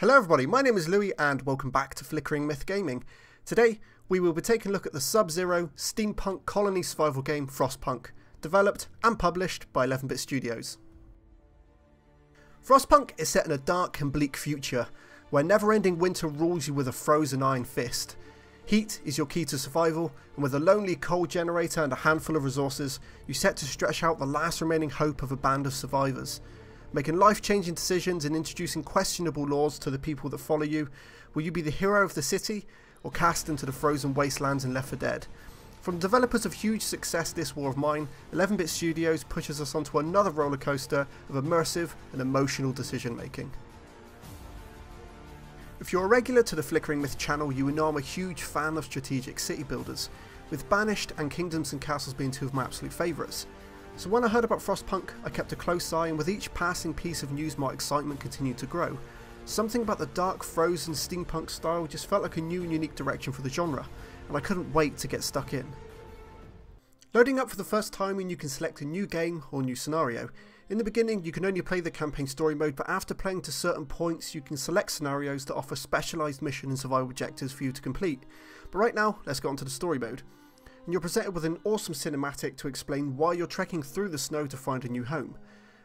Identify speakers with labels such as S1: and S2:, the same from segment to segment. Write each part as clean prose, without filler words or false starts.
S1: Hello everybody, my name is Louis and welcome back to Flickering Myth Gaming. Today we will be taking a look at the Sub-Zero steampunk colony survival game Frostpunk, developed and published by 11-bit Studios. Frostpunk is set in a dark and bleak future, where never-ending winter rules you with a frozen iron fist. Heat is your key to survival, and with a lonely coal generator and a handful of resources, you set to stretch out the last remaining hope of a band of survivors. Making life-changing decisions and introducing questionable laws to the people that follow you, will you be the hero of the city, or cast into the frozen wastelands and left for dead? From developers of huge success This War of Mine, 11-bit Studios pushes us onto another roller coaster of immersive and emotional decision making. If you're a regular to the Flickering Myth channel, you will know I'm a huge fan of strategic city builders, with Banished and Kingdoms and Castles being two of my absolute favourites. So when I heard about Frostpunk, I kept a close eye, and with each passing piece of news my excitement continued to grow. Something about the dark, frozen steampunk style just felt like a new and unique direction for the genre, and I couldn't wait to get stuck in. Loading up for the first time means you can select a new game or new scenario. In the beginning you can only play the campaign story mode, but after playing to certain points you can select scenarios that offer specialised mission and survival objectives for you to complete. But right now, let's get onto the story mode. And you're presented with an awesome cinematic to explain why you're trekking through the snow to find a new home.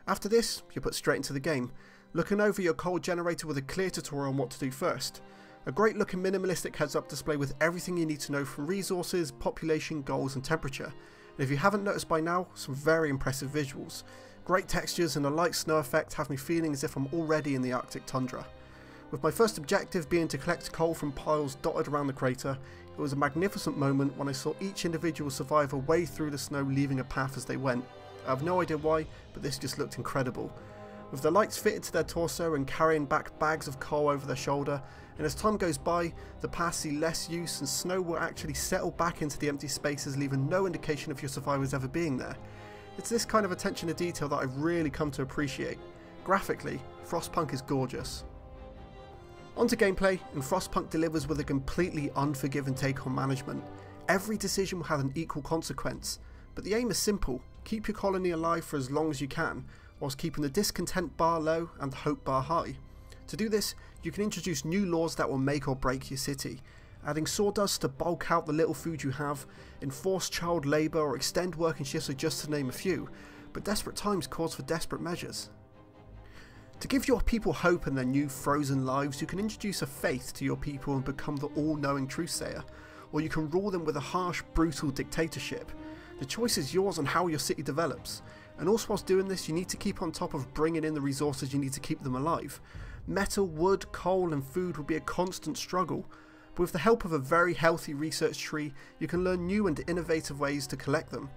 S1: After this, you're put straight into the game, looking over your coal generator with a clear tutorial on what to do first. A great looking minimalistic heads up display with everything you need to know from resources, population, goals and temperature. And if you haven't noticed by now, some very impressive visuals. Great textures and a light snow effect have me feeling as if I'm already in the Arctic tundra. With my first objective being to collect coal from piles dotted around the crater, it was a magnificent moment when I saw each individual survivor wade through the snow, leaving a path as they went. I have no idea why, but this just looked incredible. With the lights fitted to their torso and carrying back bags of coal over their shoulder, and as time goes by, the paths see less use and snow will actually settle back into the empty spaces, leaving no indication of your survivors ever being there. It's this kind of attention to detail that I've really come to appreciate. Graphically, Frostpunk is gorgeous. On to gameplay, and Frostpunk delivers with a completely unforgiving take on management. Every decision will have an equal consequence, but the aim is simple: keep your colony alive for as long as you can, whilst keeping the discontent bar low and the hope bar high. To do this, you can introduce new laws that will make or break your city, adding sawdust to bulk out the little food you have, enforce child labour or extend working shifts, just to name a few, but desperate times calls for desperate measures. To give your people hope in their new frozen lives, you can introduce a faith to your people and become the all-knowing truthsayer, or you can rule them with a harsh, brutal dictatorship. The choice is yours on how your city develops, and also whilst doing this you need to keep on top of bringing in the resources you need to keep them alive. Metal, wood, coal and food will be a constant struggle, but with the help of a very healthy research tree you can learn new and innovative ways to collect them.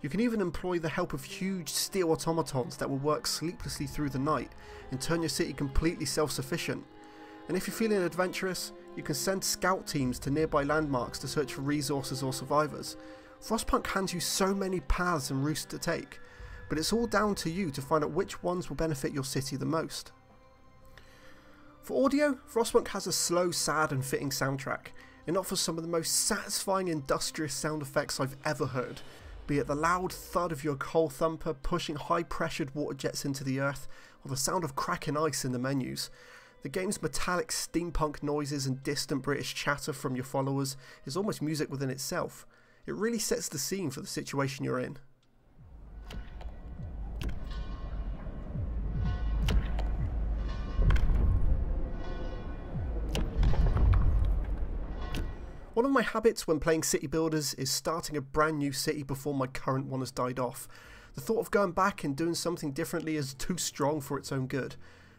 S1: You can even employ the help of huge steel automatons that will work sleeplessly through the night and turn your city completely self-sufficient. And if you're feeling adventurous, you can send scout teams to nearby landmarks to search for resources or survivors. Frostpunk hands you so many paths and routes to take, but it's all down to you to find out which ones will benefit your city the most. For audio, Frostpunk has a slow, sad and fitting soundtrack, and offers some of the most satisfying industrious sound effects I've ever heard. Be it the loud thud of your coal thumper pushing high-pressured water jets into the earth, or the sound of cracking ice in the menus. The game's metallic steampunk noises and distant British chatter from your followers is almost music within itself. It really sets the scene for the situation you're in. One of my habits when playing city builders is starting a brand new city before my current one has died off. The thought of going back and doing something differently is too strong for its own good.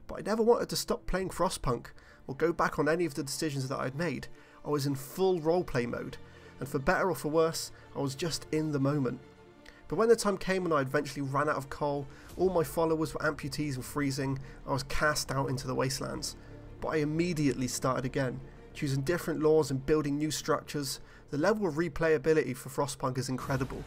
S1: But I never wanted to stop playing Frostpunk or go back on any of the decisions that I'd made. I was in full roleplay mode, and for better or for worse, I was just in the moment. But when the time came when I eventually ran out of coal, all my followers were amputees and freezing, I was cast out into the wastelands. But I immediately started again, choosing different laws and building new structures. The level of replayability for Frostpunk is incredible.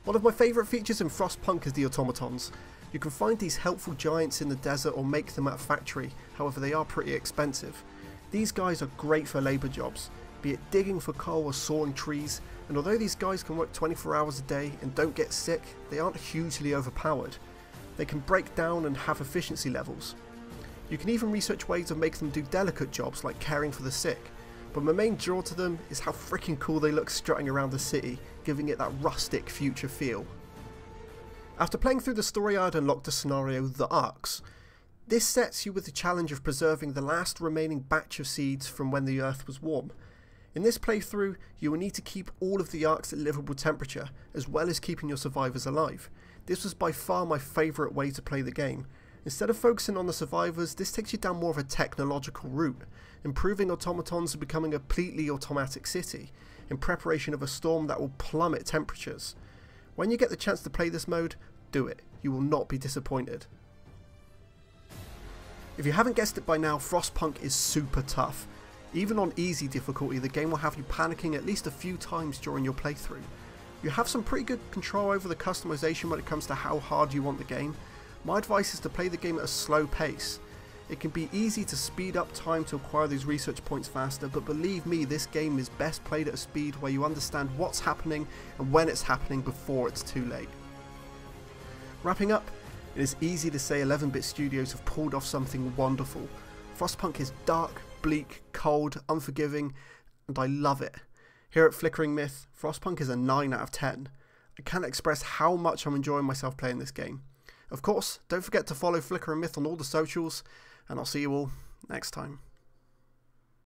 S1: One of my favourite features in Frostpunk is the automatons. You can find these helpful giants in the desert or make them at a factory, however they are pretty expensive. These guys are great for labour jobs, be it digging for coal or sawing trees, and although these guys can work 24 hours a day and don't get sick, they aren't hugely overpowered. They can break down and have efficiency levels. You can even research ways of making them do delicate jobs like caring for the sick, but my main draw to them is how freaking cool they look strutting around the city, giving it that rustic future feel. After playing through the story, I had unlocked a scenario, The Arcs. This sets you with the challenge of preserving the last remaining batch of seeds from when the earth was warm. In this playthrough, you will need to keep all of the arcs at livable temperature, as well as keeping your survivors alive. This was by far my favourite way to play the game. Instead of focusing on the survivors, this takes you down more of a technological route, improving automatons and becoming a completely automatic city, in preparation of a storm that will plummet temperatures. When you get the chance to play this mode, do it. You will not be disappointed. If you haven't guessed it by now, Frostpunk is super tough. Even on easy difficulty, the game will have you panicking at least a few times during your playthrough. You have some pretty good control over the customization when it comes to how hard you want the game. My advice is to play the game at a slow pace. It can be easy to speed up time to acquire these research points faster, but believe me, this game is best played at a speed where you understand what's happening and when it's happening before it's too late. Wrapping up, it is easy to say 11-bit studios have pulled off something wonderful. Frostpunk is dark, bleak, cold, unforgiving, and I love it. Here at Flickering Myth, Frostpunk is a 9 out of 10. I can't express how much I'm enjoying myself playing this game. Of course, don't forget to follow Flickering Myth on all the socials, and I'll see you all next time.